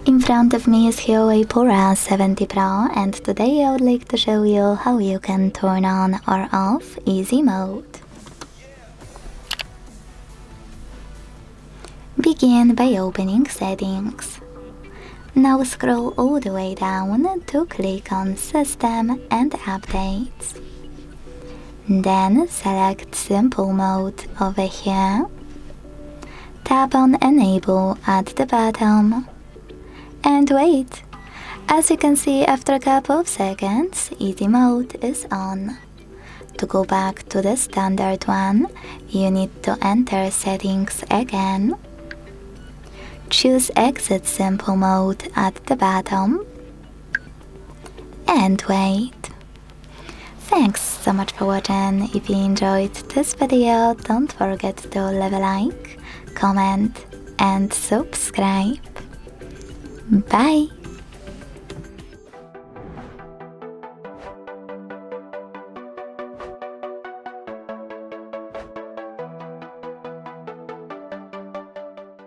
In front of me is HUAWEI Pura 70 Pro, and today I would like to show you how you can turn on or off easy mode. Begin by opening settings. Now scroll all the way down to click on System and Updates. Then select Simple Mode over here. Tap on Enable at the bottom. And wait! As you can see, after a couple of seconds, easy mode is on. To go back to the standard one, you need to enter settings again. Choose Exit Simple Mode at the bottom. And wait. Thanks so much for watching. If you enjoyed this video, don't forget to leave a like, comment and subscribe. Bye!